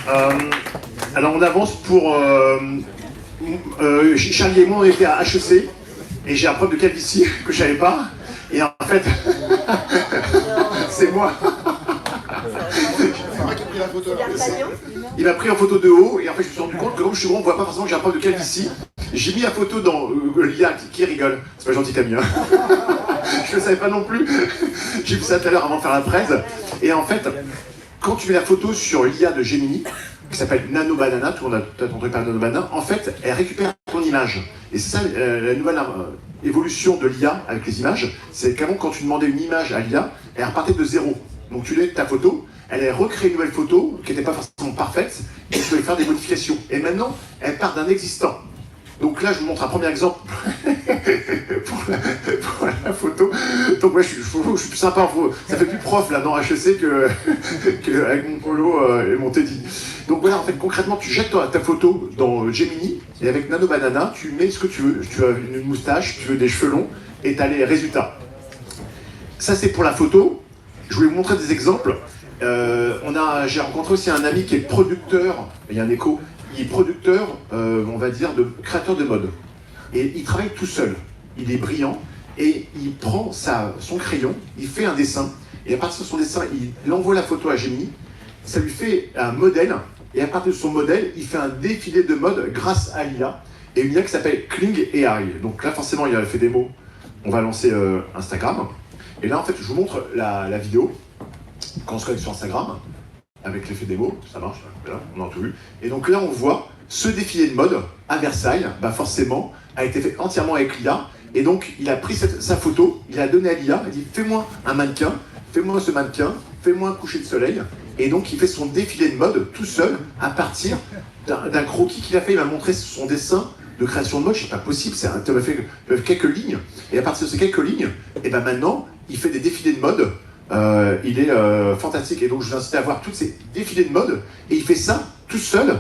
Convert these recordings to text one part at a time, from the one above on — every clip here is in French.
Euh, alors on avance pour... Charlie et moi on était à HEC et j'ai un problème de calvitie que je savais pas. Et en fait, c'est moi. Il m'a pris en photo de haut et en fait je me suis rendu compte que comme je suis grand, on ne voit pas forcément que j'ai un problème de calvitie. J'ai mis la photo dans l'IA qui rigole. C'est pas gentil Camille. Je ne le savais pas non plus. J'ai vu ça tout à l'heure avant de faire la presse. Et en fait, quand tu mets la photo sur l'IA de Gemini, qui s'appelle Nano Banana, tout le monde a peut-être entendu parler de Nano Banana, en fait, elle récupère ton image. Et c'est ça la nouvelle évolution de l'IA avec les images, c'est qu'avant, quand tu demandais une image à l'IA, elle repartait de zéro. Donc tu mets ta photo, elle a recréé une nouvelle photo qui n'était pas forcément parfaite, et tu pouvais faire des modifications. Et maintenant, elle part d'un existant. Donc là, je vous montre un premier exemple pour la photo. Donc moi, je suis plus sympa. Ça fait plus prof là dans HEC qu'avec mon polo et mon teddy. Donc voilà, en fait, concrètement, tu jettes ta photo dans Gemini et avec Nano Banana, tu mets ce que tu veux. Tu as une moustache, tu veux des cheveux longs et tu as les résultats. Ça, c'est pour la photo. Je voulais vous montrer des exemples. J'ai rencontré aussi un ami qui est producteur. Il y a un écho. Il est producteur, on va dire, créateur de mode. Et il travaille tout seul. Il est brillant et il prend son crayon, il fait un dessin. Et à partir de son dessin, il envoie la photo à Gemini. Ça lui fait un modèle. Et à partir de son modèle, il fait un défilé de mode grâce à l'IA. Et une IA qui s'appelle Kling AI. Donc là, forcément, il a fait des mots. On va lancer Instagram. Et là, en fait, je vous montre la vidéo. Quand on se connecte sur Instagram, avec l'effet démo, ça marche, là, on a tout vu. Et donc là, on voit ce défilé de mode à Versailles, forcément, a été fait entièrement avec l'IA. Et donc, il a pris sa photo, il a donné à l'IA, il dit « Fais-moi un mannequin, fais-moi ce mannequin, fais-moi un coucher de soleil ». Et donc, il fait son défilé de mode tout seul, à partir d'un croquis qu'il a fait. Il m'a montré son dessin de création de mode. Je dis « C'est pas possible, il m'a fait quelques lignes. » Et à partir de ces quelques lignes, et maintenant, il fait des défilés de mode. Il est fantastique et donc je vous incite à voir tous ces défilés de mode et il fait ça tout seul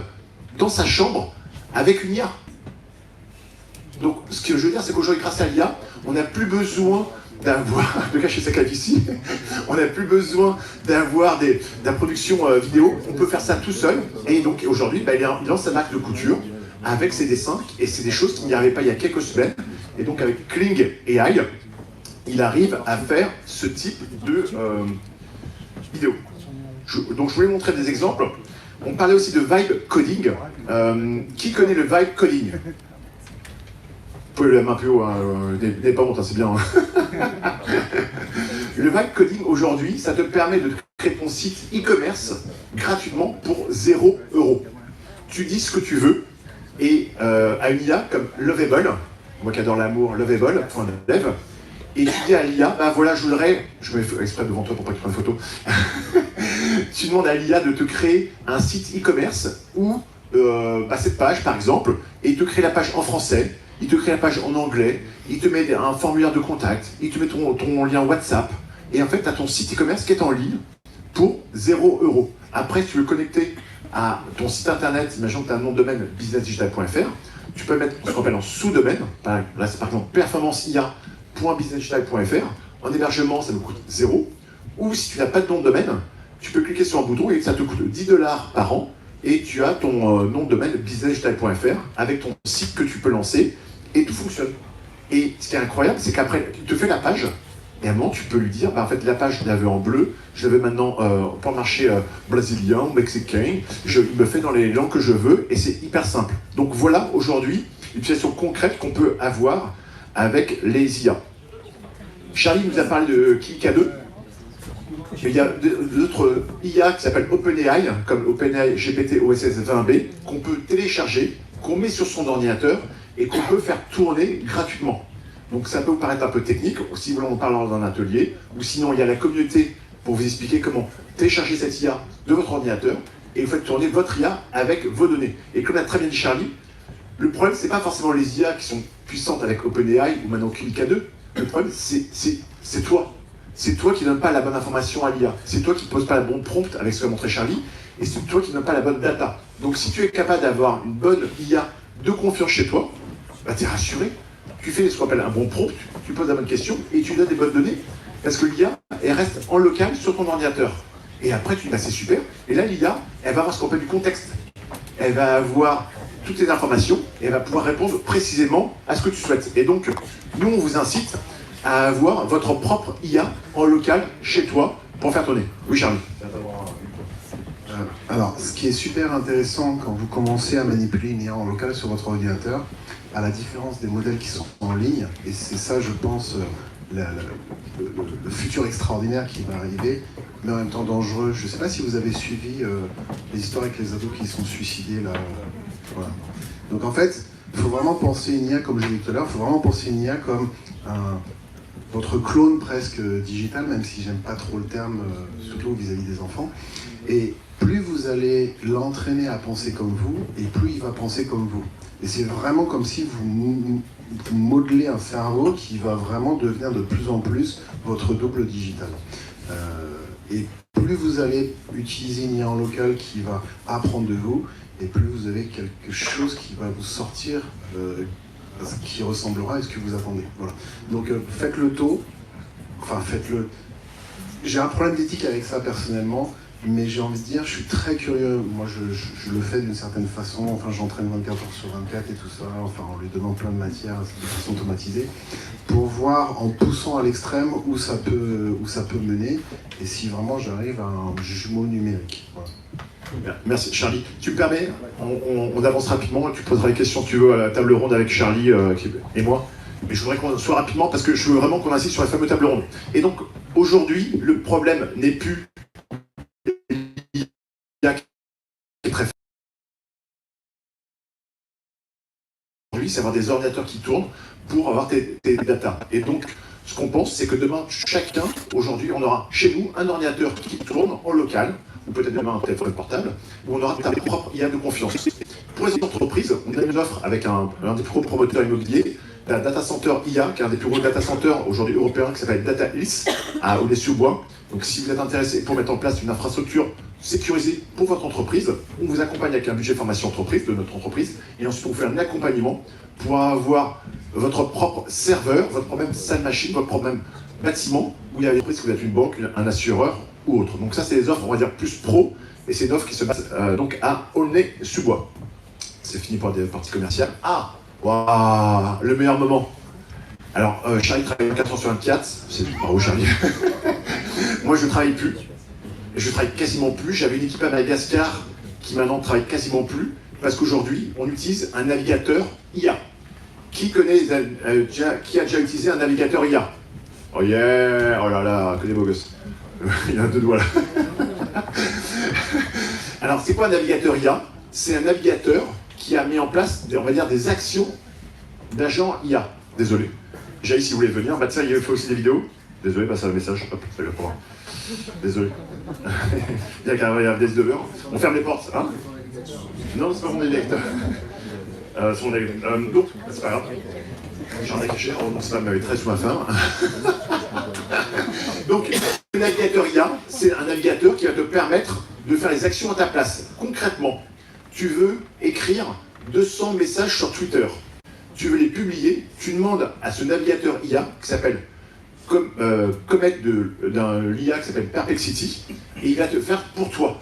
dans sa chambre avec une IA. Donc ce que je veux dire c'est qu'aujourd'hui grâce à l'IA on n'a plus besoin de cacher sa calvitie, on n'a plus besoin d'avoir de la production vidéo, on peut faire ça tout seul et donc aujourd'hui il lance sa marque de couture avec ses dessins et c'est des choses qu'il n'y arrivait pas il y a quelques semaines et donc avec Kling AI il arrive à faire ce type de vidéo. Donc je voulais montrer des exemples. On parlait aussi de vibe coding. Qui connaît le vibe coding? Vous pouvez le mettre un peu haut, n'est pas honte, c'est bien. Le vibe coding aujourd'hui, ça te permet de créer ton site e-commerce gratuitement pour 0 €. Tu dis ce que tu veux et à une IA comme Lovable, moi qui adore l'amour, Lovable.dev, et tu dis à l'IA, voilà, je mets exprès devant toi pour pas que tu prennes photo. Tu demandes à l'IA de te créer un site e-commerce où cette page, par exemple, et il te crée la page en français, il te crée la page en anglais, il te met un formulaire de contact, il te met ton lien WhatsApp, et en fait, tu as ton site e-commerce qui est en ligne pour 0 €. Après, si tu veux connecter à ton site internet, imaginons que tu as un nom de domaine businessdigital.fr, tu peux mettre ce qu'on appelle en sous-domaine, là c'est par exemple performancea.businessdigital.fr, en hébergement ça nous coûte 0, ou si tu n'as pas de nom de domaine, tu peux cliquer sur un bouton et ça te coûte 10 $ par an, et tu as ton nom de domaine businessdigital.fr avec ton site que tu peux lancer, et tout fonctionne. Et ce qui est incroyable, c'est qu'après, tu te fais la page, et à un moment, tu peux lui dire, en fait, la page, je la veux en bleu, je la veux maintenant pour le marché brésilien, mexicain, je me fais dans les langues que je veux, et c'est hyper simple. Donc voilà, aujourd'hui, l'utilisation concrète qu'on peut avoir avec les IA. Charlie nous a parlé de KK2. Il y a d'autres IA qui s'appellent OpenAI, comme OpenAI GPT OSS 20B, qu'on peut télécharger, qu'on met sur son ordinateur et qu'on peut faire tourner gratuitement. Donc ça peut vous paraître un peu technique, si vous voulez en parler dans un atelier, ou sinon il y a la communauté pour vous expliquer comment télécharger cette IA de votre ordinateur et vous faites tourner votre IA avec vos données. Et comme l'a très bien dit Charlie, le problème c'est pas forcément les IA qui sont puissantes avec OpenAI ou maintenant KK2, le problème c'est toi. C'est toi qui ne donne pas la bonne information à l'IA. C'est toi qui ne poses pas la bonne prompt avec ce qu'a montré Charlie, et c'est toi qui ne donne pas la bonne data. Donc si tu es capable d'avoir une bonne IA de confiance chez toi, tu es rassuré. Tu fais ce qu'on appelle un bon prompt, tu poses la bonne question et tu donnes des bonnes données, parce que l'IA, elle reste en local sur ton ordinateur. Et après, tu dis, bah, c'est super. Et là, l'IA, elle va avoir ce qu'on appelle du contexte. Elle va avoir toutes ces informations et elle va pouvoir répondre précisément à ce que tu souhaites. Et donc, nous, on vous incite à avoir votre propre IA en local, chez toi, pour faire tourner. Oui, Charlie. Alors, ce qui est super intéressant quand vous commencez à manipuler une IA en local sur votre ordinateur, à la différence des modèles qui sont en ligne, et c'est ça, je pense, le futur extraordinaire qui va arriver, mais en même temps dangereux. Je ne sais pas si vous avez suivi les histoires avec les ados qui sont suicidés, là. Voilà. Donc en fait, il faut vraiment penser une IA, comme je l'ai dit tout à l'heure, il faut vraiment penser une IA comme votre clone presque digital, même si j'aime pas trop le terme, surtout vis-à-vis des enfants. Et plus vous allez l'entraîner à penser comme vous, et plus il va penser comme vous. Et c'est vraiment comme si vous modelez un cerveau qui va vraiment devenir de plus en plus votre double digital. Et plus vous allez utiliser une IA en local qui va apprendre de vous, et plus vous avez quelque chose qui va vous sortir, qui ressemblera à ce que vous attendez. Voilà. Donc faites-le tôt, enfin faites-le. J'ai un problème d'éthique avec ça personnellement, mais j'ai envie de dire, je suis très curieux. Moi, je le fais d'une certaine façon. Enfin, j'entraîne 24 heures sur 24 et tout ça. Enfin, en lui donnant plein de matières de façon automatisée, pour voir en poussant à l'extrême où ça peut mener, et si vraiment j'arrive à un jumeau numérique. Voilà. Merci. Charlie, tu me permets, on avance rapidement, tu poseras les questions que tu veux à la table ronde avec Charlie et moi. Mais je voudrais qu'on soit rapidement parce que je veux vraiment qu'on insiste sur la fameuse table ronde. Et donc, aujourd'hui, le problème n'est plus très fort. Aujourd'hui, c'est avoir des ordinateurs qui tournent pour avoir tes datas. Et donc, ce qu'on pense, c'est que demain, chacun, aujourd'hui, on aura chez nous un ordinateur qui tourne en local, ou peut-être demain un téléphone portable, où on aura ta propre IA de confiance. Pour les entreprises, on a une offre avec un des plus gros promoteurs immobiliers, d'un data center IA, qui est un des plus gros data centers aujourd'hui européens, qui s'appelle Data Hills, à Aulnay-sous-Bois. Donc si vous êtes intéressé pour mettre en place une infrastructure sécurisée pour votre entreprise, on vous accompagne avec un budget formation entreprise de notre entreprise, et ensuite on vous fait un accompagnement pour avoir votre propre serveur, votre propre salle machine, votre propre bâtiment, où il y a des entreprises, que vous êtes une banque, un assureur ou autre. Donc ça, c'est des offres, on va dire, plus pro, et c'est une offre qui se base donc à Aulnay-sous-Bois. C'est fini pour des parties commerciales. Ah, waouh, le meilleur moment. Alors, Charlie travaille 24 heures sur 24, c'est bravo Charlie. Moi, je ne travaille plus, je travaille quasiment plus. J'avais une équipe à Madagascar qui maintenant ne travaille quasiment plus, parce qu'aujourd'hui, on utilise un navigateur IA. Qui a déjà utilisé un navigateur IA? Oh yeah, oh là là, que des beaux gosses. Il y a deux doigts là. Alors, c'est quoi un navigateur IA? C'est un navigateur qui a mis en place, on va dire, des actions d'agents IA. Désolé. J'ai si vous voulez venir, bah ça, il fait aussi des vidéos. Désolé, passe le message. Hop, ça va pas. Désolé. Il y a qu'un des deveurs. On ferme les portes, hein? Non, c'est pas mon navigateur. C'est mon navigateur. Donc, c'est pas grave. J'en ai caché. Oh non, ça m'avait très sous ma femme. Donc, le navigateur IA, c'est un navigateur qui va te permettre de faire les actions à ta place. Concrètement, tu veux écrire 200 messages sur Twitter. Tu veux les publier, tu demandes à ce navigateur IA qui s'appelle Comet d'un l'IA qui s'appelle Perplexity, et il va te faire pour toi.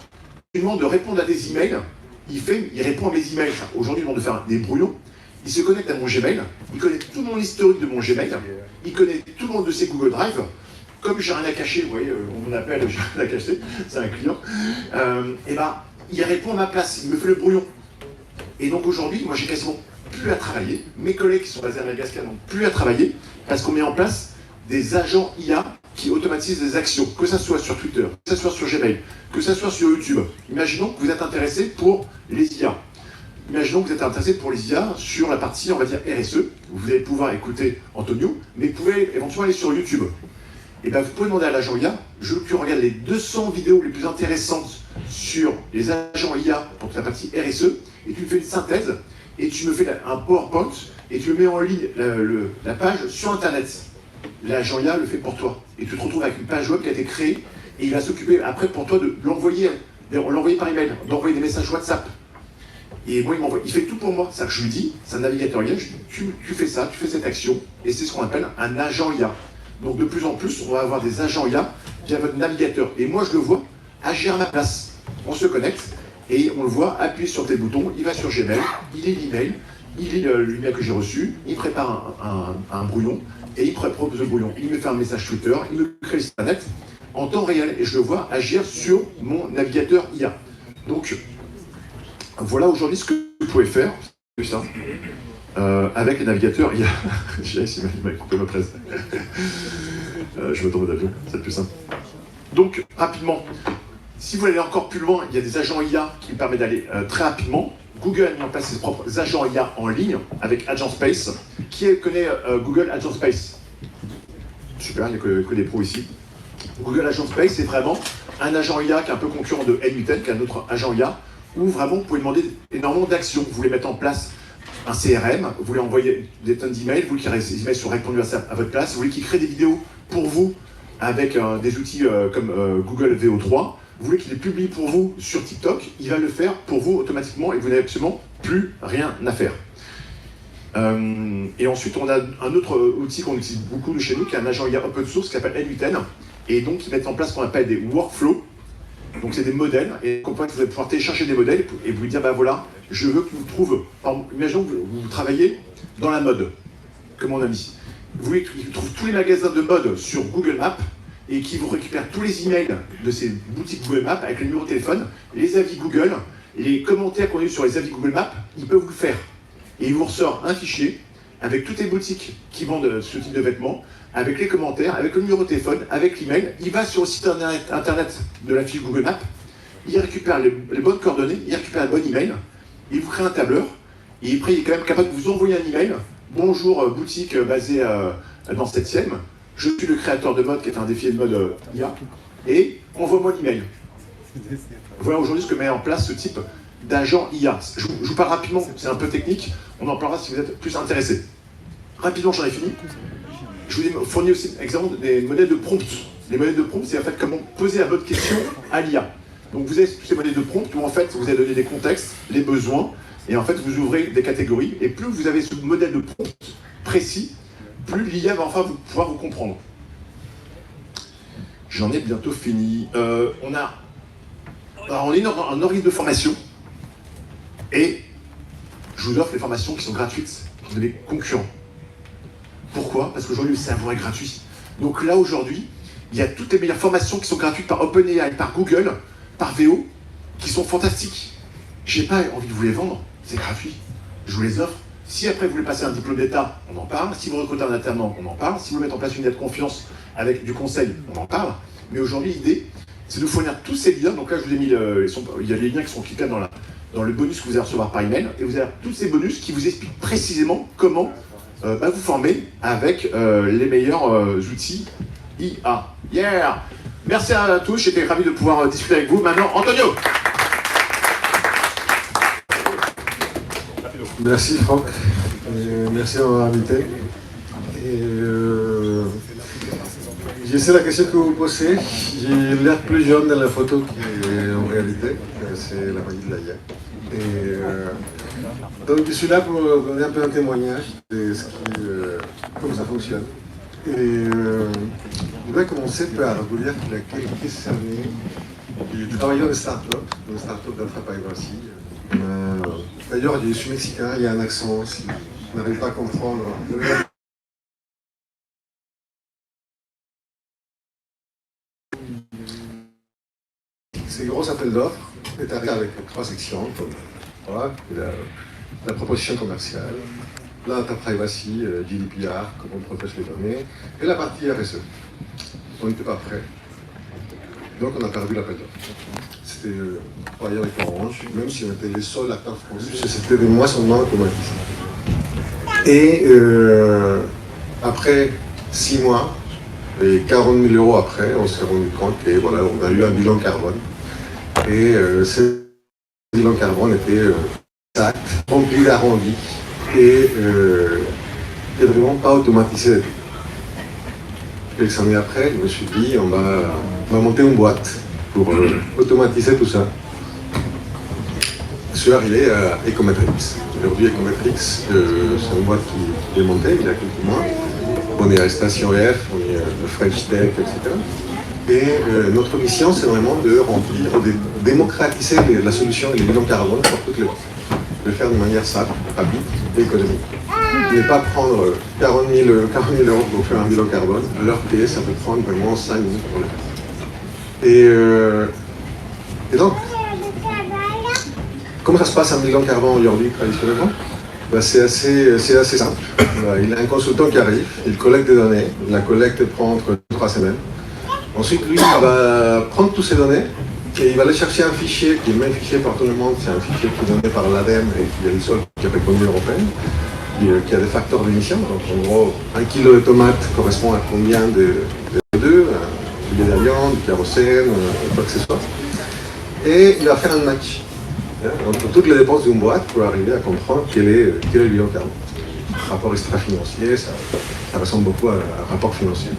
Tu demandes de répondre à des emails, il répond à mes emails. Aujourd'hui, il demande de faire des brouillons. Il se connecte à mon Gmail, il connaît tout mon historique de mon Gmail, il connaît tout le monde de ses Google Drive. Comme j'ai rien à cacher, vous voyez, on m'appelle, j'ai rien à cacher, c'est un client, et ben, il répond à ma place, il me fait le brouillon. Et donc aujourd'hui, moi j'ai quasiment plus à travailler, mes collègues qui sont basés à Madagascar n'ont plus à travailler, parce qu'on met en place des agents IA qui automatisent des actions, que ça soit sur Twitter, que ça soit sur Gmail, que ça soit sur YouTube. Imaginons que vous êtes intéressé pour les IA. Imaginons que vous êtes intéressé pour les IA sur la partie, on va dire, RSE. Vous allez pouvoir écouter Antonio, mais vous pouvez éventuellement aller sur YouTube. Et bien, vous pouvez demander à l'agent IA, je veux que tu regardes les 200 vidéos les plus intéressantes sur les agents IA pour la partie RSE, et tu me fais une synthèse, et tu me fais un PowerPoint, et tu mets en ligne la page sur Internet. L'agent IA le fait pour toi. Et tu te retrouves avec une page web qui a été créée, et il va s'occuper après pour toi de l'envoyer par email, d'envoyer des messages WhatsApp. Et moi, il fait tout pour moi. C'est-à-dire que je lui dis, c'est un navigateur IA, je dis, tu fais ça, tu fais cette action, et c'est ce qu'on appelle un agent IA. Donc de plus en plus, on va avoir des agents IA via votre navigateur. Et moi, je le vois agir à ma place. On se connecte et on le voit appuyer sur tel bouton, il va sur Gmail, il lit l'email, il lit l'email que j'ai reçu, il prépare un brouillon et il propose le brouillon. Il me fait un message Twitter, il me crée le site internet en temps réel et je le vois agir sur mon navigateur IA. Donc voilà aujourd'hui ce que vous pouvez faire. C'est ça. Avec les navigateurs IA. J'ai essayé de couper ma presse. Je me tourne d'avion, c'est plus simple. Donc, rapidement, si vous voulez aller encore plus loin, il y a des agents IA qui me permettent d'aller très rapidement. Google a mis en place ses propres agents IA en ligne avec Agent Space. Qui connaît Google Agent Space? Super, il n'y a que des pros ici. Google Agent Space, c'est vraiment un agent IA qui est un peu concurrent de N8N, qui est un autre agent IA, où vraiment vous pouvez demander énormément d'actions. Vous voulez mettre en place un CRM, vous voulez envoyer des tonnes d'emails, vous voulez qu'il y ait des emails sur répondu à votre place, vous voulez qu'il crée des vidéos pour vous avec des outils comme Google VO3, vous voulez qu'il les publie pour vous sur TikTok, il va le faire pour vous automatiquement et vous n'avez absolument plus rien à faire. Et ensuite, on a un autre outil qu'on utilise beaucoup chez nous, qui est un agent IA open source qui s'appelle N8N, et donc il met en place ce qu'on appelle des workflows. Donc c'est des modèles, et comme vous allez pouvoir télécharger des modèles et vous lui dire, bah voilà, je veux que vous trouve, imaginons que vous travaillez dans la mode, comme on a mis. Vous voulez qu'il trouve tous les magasins de mode sur Google Maps et qu'il vous récupère tous les emails de ces boutiques Google Maps avec le numéro de téléphone, les avis Google, les commentaires qu'on a eu sur les avis Google Maps, il peut vous le faire. Et il vous ressort un fichier avec toutes les boutiques qui vendent ce type de vêtements, avec les commentaires, avec le numéro de téléphone, avec l'email. Il va sur le site internet de la fiche Google Maps, il récupère les bonnes coordonnées, il récupère le bon email, il vous crée un tableur, et après il est quand même capable de vous envoyer un email. Bonjour, boutique basée dans le 7e, je suis le créateur de mode qui est un défi de mode IA, et envoie-moi l'email. Voilà aujourd'hui ce que met en place ce type d'agent IA. Je vous parle rapidement, c'est un peu technique, on en parlera si vous êtes plus intéressés. Rapidement, j'en ai fini. Je vous ai fourni aussi exemple des modèles de prompt. Les modèles de prompt, c'est en fait comment poser la bonne question à l'IA. Donc vous avez tous ces modèles de prompt où en fait vous allez donner des contextes, les besoins, et en fait vous ouvrez des catégories, et plus vous avez ce modèle de prompt précis, plus l'IA va enfin pouvoir vous comprendre. J'en ai bientôt fini. On est un organisme de formation, et je vous offre les formations qui sont gratuites de mes concurrents. Pourquoi? Parce qu'aujourd'hui, le savoir est gratuit. Donc là, aujourd'hui, il y a toutes les meilleures formations qui sont gratuites par OpenAI, par Google, par VO, qui sont fantastiques. Je n'ai pas envie de vous les vendre, c'est gratuit. Je vous les offre. Si après vous voulez passer un diplôme d'État, on en parle. Si vous recrutez un alternant, on en parle. Si vous mettez en place une aide de confiance avec du conseil, on en parle. Mais aujourd'hui, l'idée, c'est de fournir tous ces liens. Donc là, je vous ai mis, il y a les liens qui sont cliquables dans le bonus que vous allez recevoir par email. Et vous avez tous ces bonus qui vous expliquent précisément comment vous former avec les meilleurs outils IA. Yeah! Merci à tous, j'étais ravi de pouvoir discuter avec vous. Maintenant, Antonio! Merci Franck, merci de m'avoir invité. Je sais la question que vous posez, j'ai l'air plus jeune dans la photo qu'en réalité, c'est la magie de la IA. Donc je suis là pour donner un peu un témoignage de comment ça fonctionne. Je vais commencer par vous dire qu'il y a quelques années, j'ai travaillé dans une start-up d'Alpha Privacy. D'ailleurs, je suis mexicain, il y a un accent, si vous n'arrivez pas à comprendre. Ces gros appels d'offres est arrivé avec 3 sections. Voilà, la proposition commerciale, la data privacy, GDPR, comment on protège les données, et la partie RSE. On n'était pas prêt. Donc on a perdu l'appel d'offres. C'était travailler avec Orange, même si on était les seuls acteurs français, c'était des moissonnements automatisés. Et après 6 mois, et 40 000 euros après, on s'est rendu compte que voilà, on a eu un bilan carbone. Et ce bilan carbone était exact, rempli d'arrondi et vraiment pas automatisé. Quelques années après, je me suis dit, on va monter une boîte pour automatiser tout ça. Je suis arrivé à Ecometrics. Aujourd'hui, Ecometrics, c'est une boîte qui est montée il y a quelques mois. On est à Station F, on est à French Tech, etc. Et notre mission, c'est vraiment de remplir, de démocratiser la solution et les bilans carbone pour toutes les boîtes. De le faire de manière simple, rapide et économique. Ne pas prendre 40 000 euros pour faire un bilan carbone, alors que ça peut prendre vraiment 5 minutes pour le faire. Et donc, comment ça se passe un bilan carbone aujourd'hui traditionnellement? C'est assez simple. Il y a un consultant qui arrive, il collecte des données, la collecte prend entre 3 semaines. Ensuite, lui, il va prendre toutes ces données et il va aller chercher un fichier qui est le même fichier par tout le monde, c'est un fichier qui est donné par l'ADEME et qui est le seul qui est reconnu européenne, qui a des facteurs d'émission. Donc en gros, 1 kilo de tomates correspond à combien de CO2, un filet d'avion, du kérosène, quoi que ce soit. Et il va faire un match entre toutes les dépenses d'une boîte pour arriver à comprendre quel est le bilan carbone. Rapport extra-financier, ça ressemble beaucoup à un rapport financier.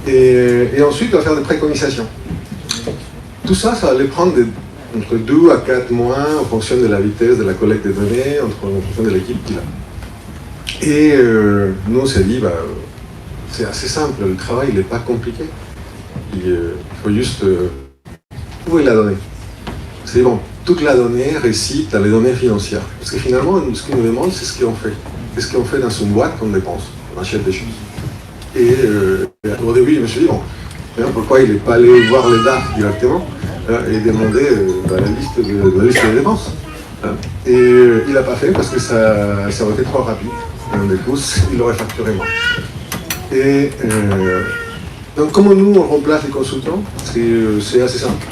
Et ensuite, il va faire des préconisations. Tout ça, ça va aller prendre entre 2 à 4 mois en fonction de la vitesse de la collecte des données, en fonction de l'équipe qu'il a. Et nous, on s'est dit, c'est assez simple, le travail il n'est pas compliqué. Il faut juste trouver la donnée. C'est bon, toute la donnée récite les données financières. Parce que finalement, ce qu'ils nous demandent, c'est ce qu'on fait. Qu'est-ce qu'on fait dans une boîte qu'on dépense, on achète des choses. Et au début, je me suis dit, bon, pourquoi il n'est pas allé voir les DAF directement et demander la liste des dépenses. Et il n'a pas fait parce que ça aurait été trop rapide. Et du coup, il aurait facturé moins. Et donc, comment nous, on remplace les consultants? C'est assez simple.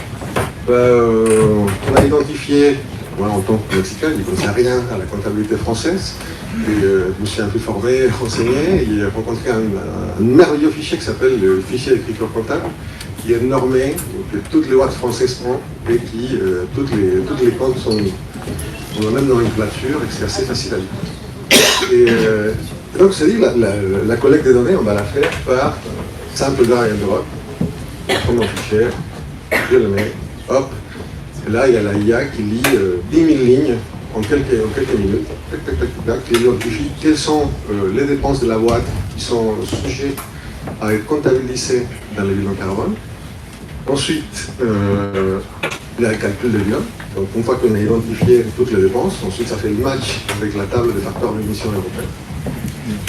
On a identifié, moi en tant que Mexicain, je ne connaissais rien à la comptabilité française. Et je me suis un peu formé, renseigné, et j'ai rencontré un merveilleux fichier qui s'appelle le fichier d'écriture comptable, qui est normé, que toutes les boîtes françaises ont, et qui, toutes les comptes sont la même nomenclature, et que c'est assez facile à lire. Et donc, c'est dit, la collecte des données, on va la faire par simple drag and drop. Je prends mon fichier, je le mets, hop, et là, il y a la IA qui lit 10 000 lignes en quelques minutes, qui identifie quelles sont les dépenses de la boîte qui sont sujets à être comptabilisées dans les bilans carbone. Ensuite, il y a le calcul des biens. Donc, une fois qu'on a identifié toutes les dépenses, ensuite ça fait le match avec la table des facteurs d'émission européenne.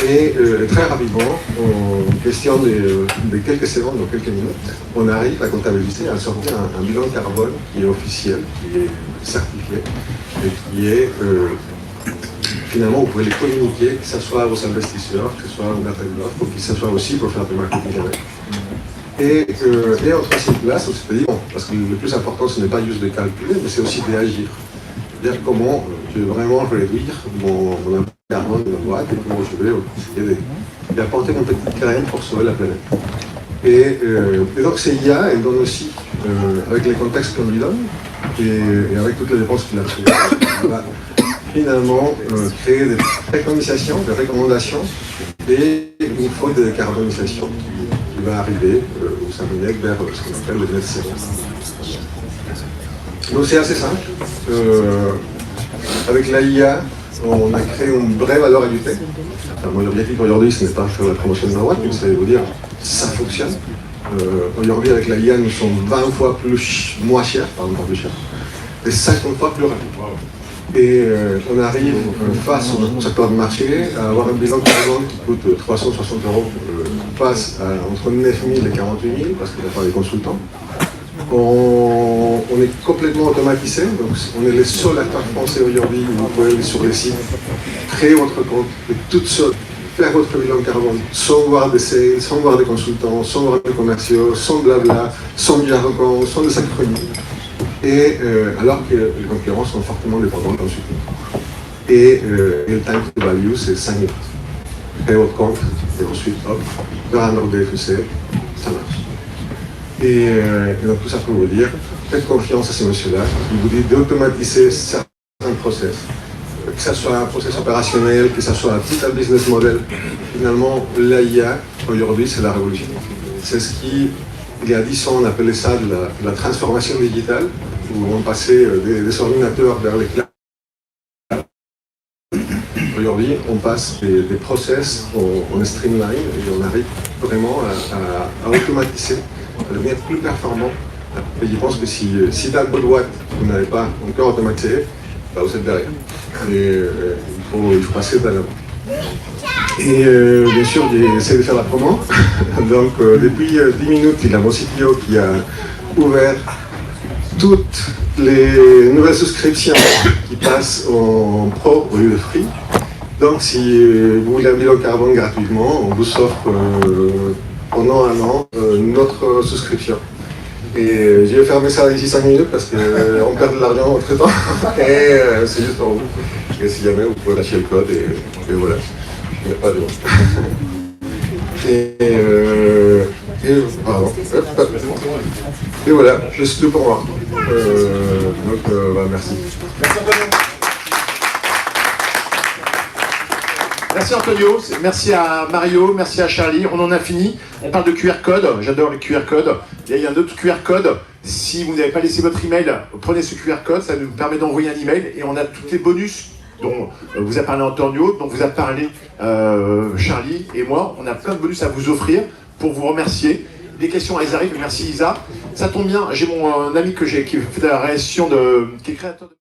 Et très rapidement, en question de quelques secondes ou quelques minutes, on arrive à comptabiliser, à sortir un bilan carbone qui est officiel, qui est certifié, et qui est, finalement, vous pouvez les communiquer, que ce soit à vos investisseurs, que ce soit un appel d'offres, ou que ce soit aussi pour faire du marketing avec. Et en troisième place, on s'est dit, bon, parce que le plus important, ce n'est pas juste de calculer, mais c'est aussi d'agir. C'est-à-dire comment je vais vraiment réduire mon impact carbone de la boîte et comment je vais essayer d'apporter mon petit grain pour sauver la planète. Et donc ces IA, elles donnent aussi, avec les contextes qu'on lui donne, et avec toutes les dépenses qu'il a créées, va finalement créer des préconisations, des recommandations et une feuille de décarbonisation qui va arriver au Saint-Domingue vers ce qu'on appelle le net zéro. Donc c'est assez simple. Avec la IA, on a créé une vraie valeur ajoutée. Enfin, l'objectif aujourd'hui, ce n'est pas faire la promotion de la boîte, mais c'est vous dire ça fonctionne. Aujourd'hui, avec la IA, nous sommes 20 fois moins chers, pardon, pas plus chers, et 50 fois plus rapides. Et on arrive face au secteur du marché à avoir un bilan carbone qui coûte 360 €, passe à entre 9 000 et 48 000 parce qu'il n'y a pas des consultants. On est complètement automatisé, donc on est les seuls acteurs français aujourd'hui où vous pouvez aller sur les sites, créer votre compte et toute seule faire votre bilan carbone sans voir des sales, sans voir des consultants, sans voir des commerciaux, sans blabla, sans jargon, sans des acronymes. Et alors que les concurrents sont fortement dépendants ensuite. Et le time to value, c'est 5 minutes. Créez votre compte, et ensuite, hop, vers un ordre DFC, ça marche. Et donc tout ça pour vous dire, faites confiance à ces messieurs-là, qui vous disent d'automatiser certains process. Que ce soit un process opérationnel, que ce soit un petit business model. Finalement, l'AIA, aujourd'hui, c'est la révolution. C'est ce qui, il y a 10 ans, on appelait ça de la transformation digitale, où on passait des ordinateurs vers les clouds. Aujourd'hui, on passe des process, on streamline et on arrive vraiment à automatiser à devenir plus performant. Et je pense que si dans le boîte, vous n'avez pas encore automatisé, bah, vous êtes derrière. Et, il faut passer de l'avant. Et bien sûr, j'essaie de faire la promo. Donc, depuis 10 minutes, il y a mon CTO qui a ouvert toutes les nouvelles souscriptions qui passent en pro au lieu de free. Donc, si vous voulez un bilan carbone gratuitement, on vous offre pendant un an notre souscription. Et je vais fermer ça d'ici 5 minutes parce qu'on perd de l'argent entre temps. Et c'est juste pour vous. Et si jamais, vous pouvez lâcher le code et voilà. Il n'y a pas de honte. Pardon. Et voilà, c'est tout pour moi. Merci. Merci Antonio, merci à Mario, merci à Charlie, on en a fini. On parle de QR code, j'adore les QR codes. Il y a un autre QR code, si vous n'avez pas laissé votre email, prenez ce QR code, ça nous permet d'envoyer un email et on a tous les bonus dont vous a parlé Antonio, dont vous a parlé Charlie et moi. On a plein de bonus à vous offrir pour vous remercier. Des questions, elles arrivent, merci Isa. Ça tombe bien, j'ai mon ami qui fait la réaction qui est créateur de...